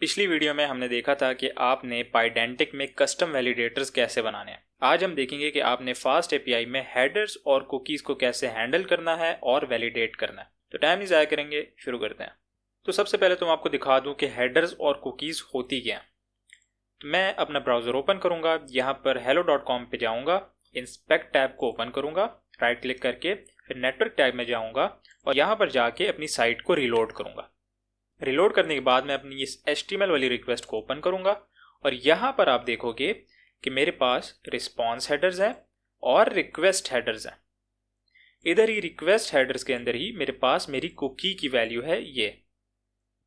पिछली वीडियो में हमने देखा था कि आपने पाइडेंटिक में कस्टम वैलिडेटर्स कैसे बनाने हैं। आज हम देखेंगे कि आपने फास्ट एपीआई में हेडर्स और कुकीज़ को कैसे हैंडल करना है और वैलिडेट करना है। तो टाइम नहीं ज़ाया करेंगे, शुरू करते हैं। तो सबसे पहले तो मैं आपको दिखा दूं कि हेडर्स और कुकीज़ होती क्या हैं। तो मैं अपना ब्राउज़र ओपन करूँगा, यहाँ पर hello.com पे जाऊँगा, इंस्पेक्ट टैब को ओपन करूँगा, राइट क्लिक करके फिर नेटवर्क टैब में जाऊँगा और यहाँ पर जाके अपनी साइट को रीलोड करूँगा। रिलोड करने के बाद मैं अपनी इस HTML वाली रिक्वेस्ट को ओपन करूंगा और यहाँ पर आप देखोगे कि मेरे पास रिस्पॉन्स हेडर्स हैं और रिक्वेस्ट हेडर्स हैं। इधर ही रिक्वेस्ट हेडर्स के अंदर ही मेरे पास मेरी कुकी की वैल्यू है ये।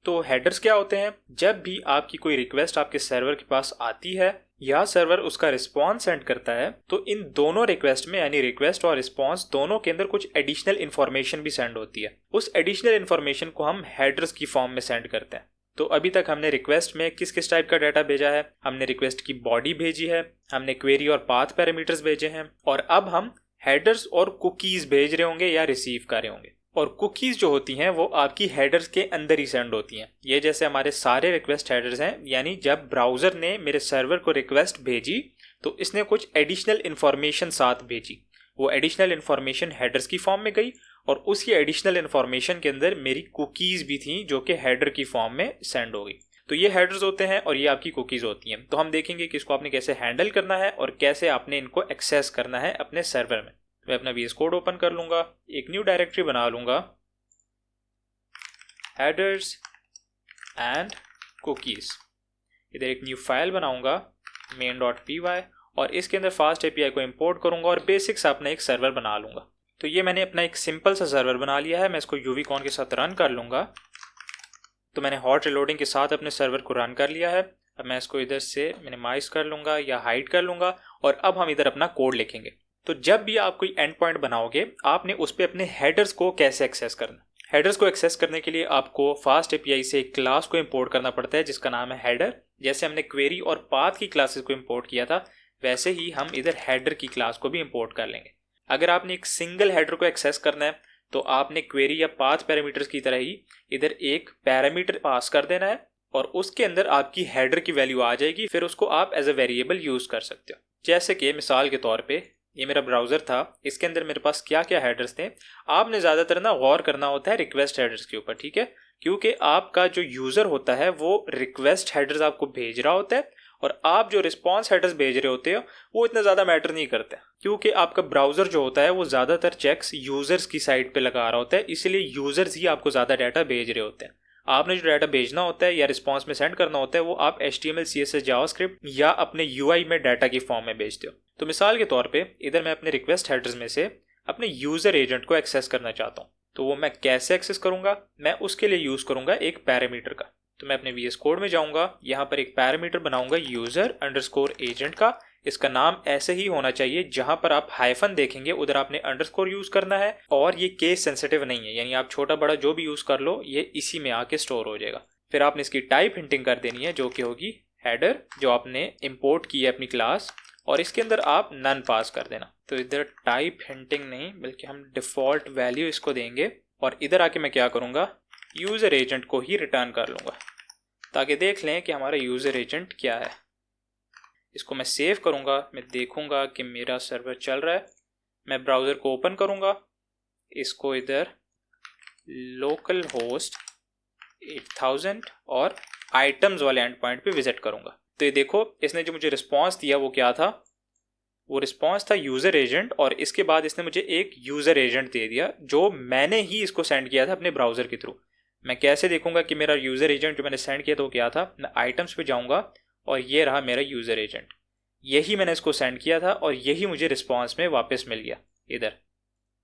तो हेडर्स क्या होते हैं? जब भी आपकी कोई रिक्वेस्ट आपके सर्वर के पास आती है या सर्वर उसका रिस्पॉन्स सेंड करता है तो इन दोनों रिक्वेस्ट में यानी रिक्वेस्ट और रिस्पॉन्स दोनों के अंदर कुछ एडिशनल इन्फॉर्मेशन भी सेंड होती है। उस एडिशनल इन्फॉर्मेशन को हम हेडर्स की फॉर्म में सेंड करते हैं। तो अभी तक हमने रिक्वेस्ट में किस किस टाइप का डाटा भेजा है? हमने रिक्वेस्ट की बॉडी भेजी है, हमने क्वेरी और पाथ पैरामीटर्स भेजे हैं और अब हम हेडर्स और कुकीज भेज रहे होंगे या रिसीव कर रहे होंगे। और कुकीज़ जो होती हैं वो आपकी हेडर्स के अंदर ही सेंड होती हैं। ये जैसे हमारे सारे रिक्वेस्ट हेडर्स हैं, यानी जब ब्राउज़र ने मेरे सर्वर को रिक्वेस्ट भेजी तो इसने कुछ एडिशनल इन्फॉर्मेशन साथ भेजी। वो एडिशनल इन्फॉर्मेशन हेडर्स की फॉर्म में गई और उसी एडिशनल इन्फॉर्मेशन के अंदर मेरी कुकीज़ भी थी जो कि हेडर की फॉर्म में सेंड हो गई। तो ये हेडर्स होते हैं और ये आपकी कुकीज़ होती हैं। तो हम देखेंगे कि इसको आपने कैसे हैंडल करना है और कैसे आपने इनको एक्सेस करना है अपने सर्वर में। मैं अपना VS कोड ओपन कर लूँगा, एक न्यू डायरेक्टरी बना लूँगा, हेडर्स एंड कुकीज़। इधर एक न्यू फाइल बनाऊँगा main.py और इसके अंदर फास्ट एपीआई को इंपोर्ट करूँगा और बेसिक्स अपना एक सर्वर बना लूँगा। तो ये मैंने अपना एक सिंपल सा सर्वर बना लिया है। मैं इसको uvcon के साथ रन कर लूँगा। तो मैंने हॉट रिलोडिंग के साथ अपने सर्वर को रन कर लिया है। अब मैं इसको इधर से मिनिमाइज़ कर लूँगा या हाइड कर लूँगा और अब हम इधर अपना कोड लिखेंगे। तो जब भी आप कोई एंड पॉइंट बनाओगे आपने उस पर अपने हेडर्स को कैसे एक्सेस करना। हेडर्स को एक्सेस करने के लिए आपको फास्ट एपीआई से एक क्लास को इंपोर्ट करना पड़ता है जिसका नाम है हेडर। जैसे हमने क्वेरी और पाथ की क्लासेस को इंपोर्ट किया था वैसे ही हम इधर हेडर की क्लास को भी इंपोर्ट कर लेंगे। अगर आपने एक सिंगल हेडर को एक्सेस करना है तो आपने क्वेरी या पाथ पैरामीटर्स की तरह ही इधर एक पैरामीटर पास कर देना है और उसके अंदर आपकी हेडर की वैल्यू आ जाएगी। फिर उसको आप एज अ वेरिएबल यूज़ कर सकते हो। जैसे कि मिसाल के तौर पे ये मेरा ब्राउज़र था, इसके अंदर मेरे पास क्या क्या हेडर्स थे। आपने ज़्यादातर ना गौर करना होता है रिक्वेस्ट हेडर्स के ऊपर, ठीक है? क्योंकि आपका जो यूज़र होता है वो रिक्वेस्ट हेडर्स आपको भेज रहा होता है और आप जो रिस्पॉन्स हेडर्स भेज रहे होते हो वो इतना ज़्यादा मैटर नहीं करते क्योंकि आपका ब्राउज़र जो होता है वो ज़्यादातर चेक्स यूज़र्स की साइड पे लगा रहा होता है। इसलिए यूज़र्स ही आपको ज़्यादा डाटा भेज रहे होते हैं। आपने जो डाटा भेजना होता है या रिस्पॉन्स में सेंड करना होता है वो आप HTML CSS जावास्क्रिप्ट या अपने UI में डाटा की फॉर्म में भेजते हो। तो मिसाल के तौर पे इधर मैं अपने रिक्वेस्ट हेडर्स में से अपने यूज़र एजेंट को एक्सेस करना चाहता हूँ। तो वो मैं कैसे एक्सेस करूँगा? मैं उसके लिए यूज़ करूँगा एक पैरामीटर का। तो मैं अपने VS कोड में जाऊँगा, यहाँ पर एक पैरामीटर बनाऊँगा यूज़र अंडरस्कोर एजेंट का। इसका नाम ऐसे ही होना चाहिए, जहाँ पर आप हाइफन देखेंगे उधर आपने अंडरस्कोर यूज़ करना है और ये केस सेंसिटिव नहीं है, यानी आप छोटा बड़ा जो भी यूज़ कर लो ये इसी में आके स्टोर हो जाएगा। फिर आपने इसकी टाइप हिंटिंग कर देनी है जो कि होगी हेडर जो आपने इंपोर्ट की है अपनी क्लास और इसके अंदर आप नन पास कर देना। तो इधर टाइप हिंटिंग नहीं बल्कि हम डिफ़ॉल्ट वैल्यू इसको देंगे और इधर आके मैं क्या करूँगा, यूज़र एजेंट को ही रिटर्न कर लूँगा ताकि देख लें कि हमारा यूज़र एजेंट क्या है। इसको मैं सेव करूँगा, मैं देखूँगा कि मेरा सर्वर चल रहा है। मैं ब्राउज़र को ओपन करूँगा, इसको इधर लोकल होस्ट 8000 और आइटम्स वाले एंड पॉइंट पे विजिट करूँगा। तो ये देखो इसने जो मुझे रिस्पॉन्स दिया वो क्या था? वो रिस्पॉन्स था यूज़र एजेंट और इसके बाद इसने मुझे एक यूज़र एजेंट दे दिया जो मैंने ही इसको सेंड किया था अपने ब्राउज़र के थ्रू। मैं कैसे देखूंगा कि मेरा यूज़र एजेंट जो मैंने सेंड किया था वो क्या था? मैं आइटम्स पे जाऊंगा और ये रहा मेरा यूज़र एजेंट। यही मैंने इसको सेंड किया था और यही मुझे रिस्पॉन्स में वापस मिल गया। इधर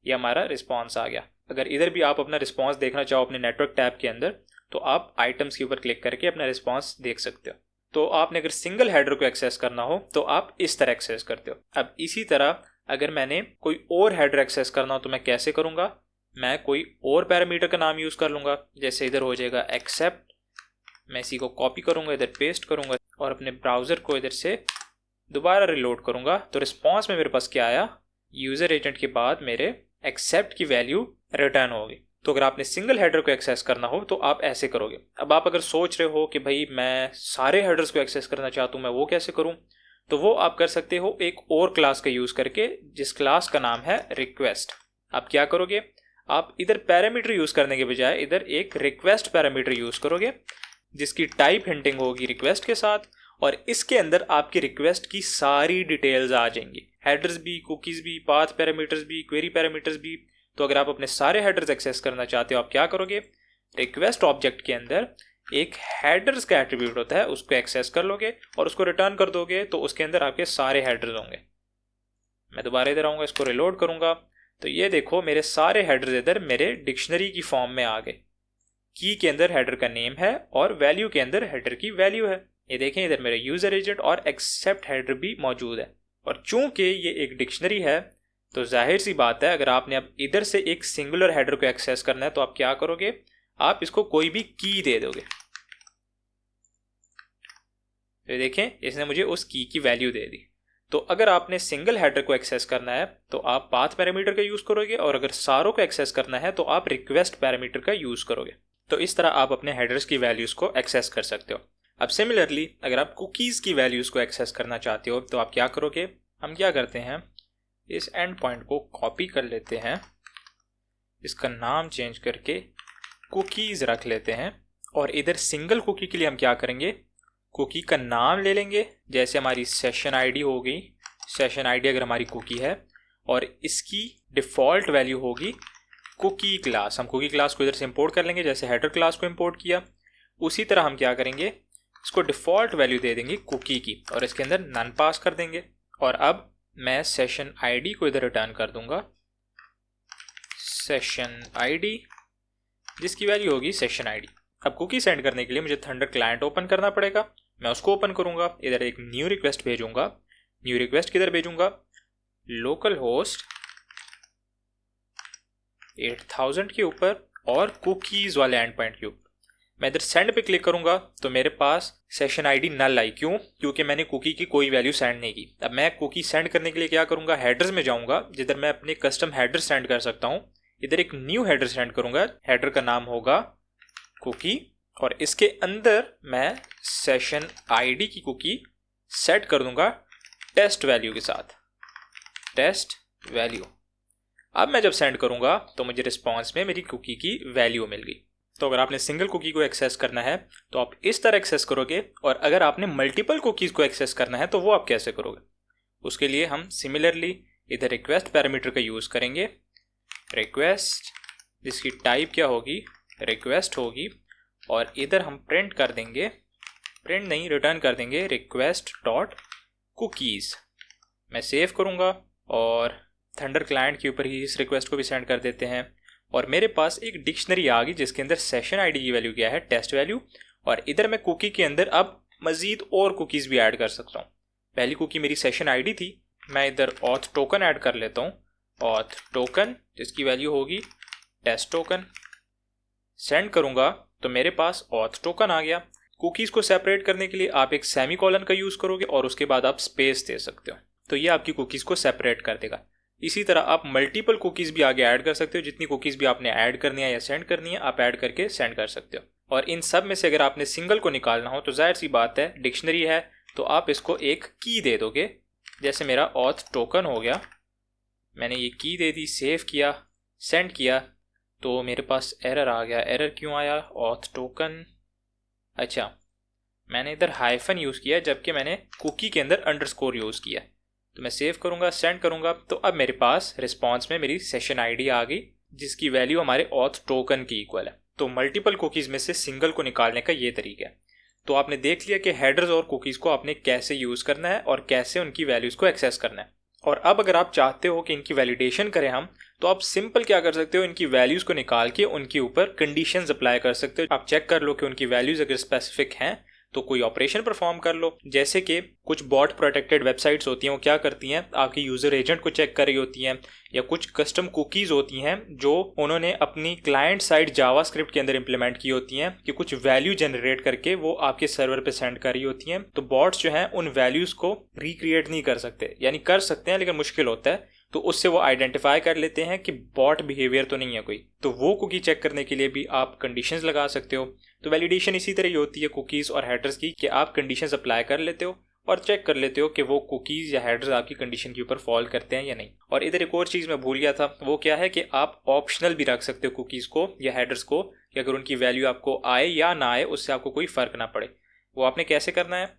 ये हमारा रिस्पॉन्स आ गया। अगर इधर भी आप अपना रिस्पॉन्स देखना चाहो अपने नेटवर्क टैब के अंदर तो आप आइटम्स के ऊपर क्लिक करके अपना रिस्पॉन्स देख सकते हो। तो आपने अगर सिंगल हेडर को एक्सेस करना हो तो आप इस तरह एक्सेस करते हो। अब इसी तरह अगर मैंने कोई और हेडर एक्सेस करना हो तो मैं कैसे करूँगा? मैं कोई और पैरामीटर का नाम यूज़ कर लूँगा। जैसे इधर हो जाएगा एक्सेप्ट। मैं इसी को कॉपी करूँगा, इधर पेस्ट करूँगा और अपने ब्राउज़र को इधर से दोबारा रिलोड करूँगा। तो रिस्पॉन्स में मेरे पास क्या आया? यूज़र एजेंट के बाद मेरे एक्सेप्ट की वैल्यू रिटर्न होगी। तो अगर आपने सिंगल हेडर को एक्सेस करना हो तो आप ऐसे करोगे। अब आप अगर सोच रहे हो कि भाई मैं सारे हेडर्स को एक्सेस करना चाहता हूँ, मैं वो कैसे करूँ, तो वो आप कर सकते हो एक और क्लास का यूज़ करके, जिस क्लास का नाम है रिक्वेस्ट। आप क्या करोगे, आप इधर पैरामीटर यूज़ करने के बजाय इधर एक रिक्वेस्ट पैरामीटर यूज़ करोगे, जिसकी टाइप हिंटिंग होगी रिक्वेस्ट के साथ, और इसके अंदर आपकी रिक्वेस्ट की सारी डिटेल्स आ जाएंगी, हेडर्स भी, कुकीज़ भी, पाथ पैरामीटर्स भी, क्वेरी पैरामीटर्स भी। तो अगर आप अपने सारे हेडर्स एक्सेस करना चाहते हो, आप क्या करोगे, रिक्वेस्ट ऑब्जेक्ट के अंदर एक हेडर्स का एट्रीब्यूट होता है, उसको एक्सेस कर लोगे और उसको रिटर्न कर दोगे, तो उसके अंदर आपके सारे हेडर्स होंगे। मैं दोबारा इधर आऊँगा, इसको रिलोड करूँगा, तो ये देखो मेरे सारे हेडर्स इधर मेरे डिक्शनरी की फॉर्म में आ गए। की के अंदर हेडर का नेम है और वैल्यू के अंदर हेडर की वैल्यू है। ये देखें इधर मेरे यूजर एजेंट और एक्सेप्ट हेडर भी मौजूद है। और चूंकि ये एक डिक्शनरी है तो जाहिर सी बात है, अगर आपने अब इधर से एक सिंगुलर हेडर को एक्सेस करना है तो आप क्या करोगे, आप इसको कोई भी की दे दोगे। ये देखें इसने मुझे उस की वैल्यू दे दी। तो अगर आपने सिंगल हेडर को एक्सेस करना है तो आप पाथ पैरामीटर का यूज करोगे, और अगर सारों को एक्सेस करना है तो आप रिक्वेस्ट पैरामीटर का यूज करोगे। तो इस तरह आप अपने हेडर्स की वैल्यूज को एक्सेस कर सकते हो। अब सिमिलरली अगर आप कुकीज़ की वैल्यूज को एक्सेस करना चाहते हो तो आप क्या करोगे, हम क्या करते हैं, इस एंड पॉइंट को कॉपी कर लेते हैं, इसका नाम चेंज करके कुकीज़ रख लेते हैं, और इधर सिंगल कुकी के लिए हम क्या करेंगे, कुकी का नाम ले लेंगे, जैसे हमारी सेशन आईडी हो गई, सेशन आईडी अगर हमारी कुकी है, और इसकी डिफ़ॉल्ट वैल्यू होगी कुकी क्लास। हम कुकी क्लास को इधर से इंपोर्ट कर लेंगे, जैसे हेडर क्लास को इंपोर्ट किया, उसी तरह हम क्या करेंगे, इसको डिफ़ॉल्ट वैल्यू दे देंगे कुकी की, और इसके अंदर नन पास कर देंगे। और अब मैं सेशन आईडी को इधर रिटर्न कर दूंगा, सेशन आईडी, जिसकी वैल्यू होगी सेशन आईडी। अब कुकी सेंड करने के लिए मुझे थंडर क्लाइंट ओपन करना पड़ेगा, मैं उसको ओपन करूंगा, इधर एक न्यू रिक्वेस्ट भेजूंगा। न्यू रिक्वेस्ट किधर भेजूंगा, लोकल होस्ट 8000 के ऊपर और कुकीज़ वाले एंड पॉइंट के ऊपर। मैं इधर सेंड पे क्लिक करूंगा तो मेरे पास सेशन आईडी नल आई, क्यों, क्योंकि मैंने कुकी की कोई वैल्यू सेंड नहीं की। अब मैं कुकी सेंड करने के लिए क्या करूंगा, हेडर्स में जाऊंगा, जिधर मैं अपने कस्टम हेडर सेंड कर सकता हूं। इधर एक न्यू हेडर सेंड करूंगा, हेडर का नाम होगा कुकी, और इसके अंदर मैं सेशन आईडी की कुकी सेट कर दूंगा टेस्ट वैल्यू के साथ, टेस्ट वैल्यू। अब मैं जब सेंड करूंगा तो मुझे रिस्पॉन्स में मेरी कुकी की वैल्यू मिल गई। तो अगर आपने सिंगल कुकी को एक्सेस करना है तो आप इस तरह एक्सेस करोगे, और अगर आपने मल्टीपल कुकीज़ को एक्सेस करना है तो वो आप कैसे करोगे, उसके लिए हम सिमिलरली इधर रिक्वेस्ट पैरामीटर का यूज़ करेंगे। रिक्वेस्ट जिसकी टाइप क्या होगी, रिक्वेस्ट होगी, और इधर हम प्रिंट कर देंगे, प्रिंट नहीं रिटर्न कर देंगे रिक्वेस्ट डॉट कुकीज़। मैं सेव करूँगा और थंडर क्लाइंट के ऊपर ही इस रिक्वेस्ट को भी सेंड कर देते हैं, और मेरे पास एक डिक्शनरी आ गई जिसके अंदर सेशन आईडी की वैल्यू क्या है, टेस्ट वैल्यू। और इधर मैं कुकी के अंदर अब मज़ीद और कुकीज़ भी ऐड कर सकता हूँ। पहली कुकी मेरी सेशन आईडी थी, मैं इधर ऑथ टोकन ऐड कर लेता हूँ, ऑथ टोकन जिसकी वैल्यू होगी टेस्ट टोकन। सेंड करूँगा तो मेरे पास ऑथ टोकन आ गया। कुकीज़ को सेपरेट करने के लिए आप एक सेमी कॉलन का यूज़ करोगे और उसके बाद आप स्पेस दे सकते हो, तो ये आपकी कुकीज़ को सेपरेट कर देगा। इसी तरह आप मल्टीपल कुकीज़ भी आगे ऐड कर सकते हो, जितनी कुकीज़ भी आपने ऐड करनी है या सेंड करनी है आप ऐड करके सेंड कर सकते हो। और इन सब में से अगर आपने सिंगल को निकालना हो तो जाहिर सी बात है, डिक्शनरी है तो आप इसको एक की दे दोगे। जैसे मेरा ऑथ टोकन हो गया, मैंने ये की दे दी, सेव किया, सेंड किया, तो मेरे पास एरर आ गया। एरर क्यों आया, ऑथ टोकन, अच्छा मैंने इधर हाइफन यूज़ किया जबकि मैंने कुकी के अंदर अंडरस्कोर यूज़ किया। तो मैं सेव करूंगा, सेंड करूंगा, तो अब मेरे पास रिस्पॉन्स में मेरी सेशन आईडी आ गई जिसकी वैल्यू हमारे ऑथ टोकन की इक्वल है। तो मल्टीपल कुकीज़ में से सिंगल को निकालने का ये तरीका है। तो आपने देख लिया कि हेडर्स और कुकीज़ को आपने कैसे यूज़ करना है और कैसे उनकी वैल्यूज़ को एक्सेस करना है। और अब अगर आप चाहते हो कि इनकी वैलिडेशन करें हम, तो आप सिंपल क्या कर सकते हो, इनकी वैल्यूज़ को निकाल के उनके ऊपर कंडीशंस अप्लाई कर सकते हो। आप चेक कर लो कि उनकी वैल्यूज़ अगर स्पेसिफिक हैं तो कोई ऑपरेशन परफॉर्म कर लो। जैसे कि कुछ बॉट प्रोटेक्टेड वेबसाइट्स होती हैं, वो क्या करती हैं, आपकी यूज़र एजेंट को चेक कर रही होती हैं, या कुछ कस्टम कुकीज़ होती हैं जो उन्होंने अपनी क्लाइंट साइड जावास्क्रिप्ट के अंदर इंप्लीमेंट की होती हैं कि कुछ वैल्यू जनरेट करके वो आपके सर्वर पे सेंड कर रही होती हैं। तो बॉट्स जो हैं उन वैल्यूज़ को रिक्रिएट नहीं कर सकते, यानी कर सकते हैं लेकिन मुश्किल होता है। तो उससे वो आइडेंटिफाई कर लेते हैं कि बॉट बिहेवियर तो नहीं है कोई। तो वो कुकी चेक करने के लिए भी आप कंडीशंस लगा सकते हो। तो वैलिडेशन इसी तरह ही होती है कुकीज़ और हेडर्स की, कि आप कंडीशंस अप्लाई कर लेते हो और चेक कर लेते हो कि वो कुकीज़ या हेडर्स आपकी कंडीशन के ऊपर फॉल करते हैं या नहीं। और इधर एक और चीज़ मैं भूल गया था, वो क्या है कि आप ऑप्शनल भी रख सकते हो कुकीज़ को या हेडर्स को, कि अगर उनकी वैल्यू आपको आए या ना आए उससे आपको कोई फ़र्क ना पड़े। वो आपने कैसे करना है,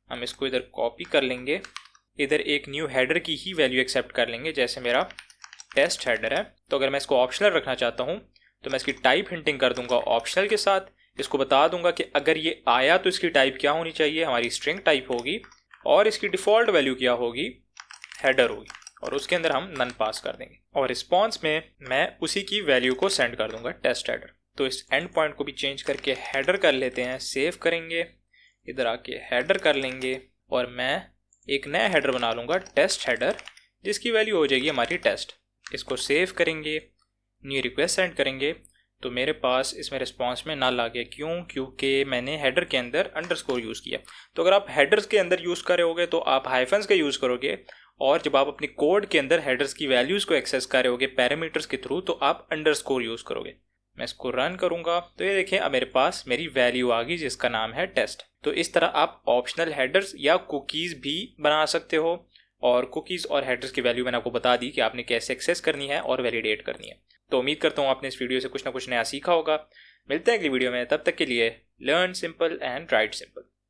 हम इसको इधर कॉपी कर लेंगे, इधर एक न्यू हेडर की ही वैल्यू एक्सेप्ट कर लेंगे। जैसे मेरा टेस्ट हेडर है, तो अगर मैं इसको ऑप्शनल रखना चाहता हूँ तो मैं इसकी टाइप हिंटिंग कर दूंगा ऑप्शनल के साथ। इसको बता दूंगा कि अगर ये आया तो इसकी टाइप क्या होनी चाहिए, हमारी स्ट्रिंग टाइप होगी, और इसकी डिफ़ॉल्ट वैल्यू क्या होगी, हेडर होगी, और उसके अंदर हम नन पास कर देंगे। और रिस्पॉन्स में मैं उसी की वैल्यू को सेंड कर दूंगा, टेस्ट हेडर। तो इस एंड पॉइंट को भी चेंज करके हेडर कर लेते हैं, सेव करेंगे, इधर आके हेडर कर लेंगे, और मैं एक नया हेडर बना लूँगा, टेस्ट हेडर, जिसकी वैल्यू हो जाएगी हमारी टेस्ट। इसको सेव करेंगे, न्यू रिक्वेस्ट सेंड करेंगे, तो मेरे पास इसमें रिस्पॉन्स में नल आ गया। क्यों? क्योंकि मैंने हेडर के अंदर अंडरस्कोर यूज़ किया। तो अगर आप हेडर्स के अंदर यूज़ कर रहे होगे तो आप हाइफन्स का यूज़ करोगे, और जब आप अपनी कोड के अंदर हेडर्स की वैल्यूज़ को एक्सेस कर रहे होगे पैरामीटर्स के थ्रू, तो आप अंडरस्कोर यूज़ करोगे। मैं इसको रन करूँगा तो ये देखें अब मेरे पास मेरी वैल्यू आ गई जिसका नाम है टेस्ट। तो इस तरह आप ऑप्शनल हेडर्स या कुकीज़ भी बना सकते हो, और कुकीज़ और हेडर्स की वैल्यू मैंने आपको बता दी कि आपने कैसे एक्सेस करनी है और वैलिडेट करनी है। तो उम्मीद करता हूँ आपने इस वीडियो से कुछ ना कुछ नया सीखा होगा। मिलते हैं अगली वीडियो में, तब तक के लिए learn simple and right simple.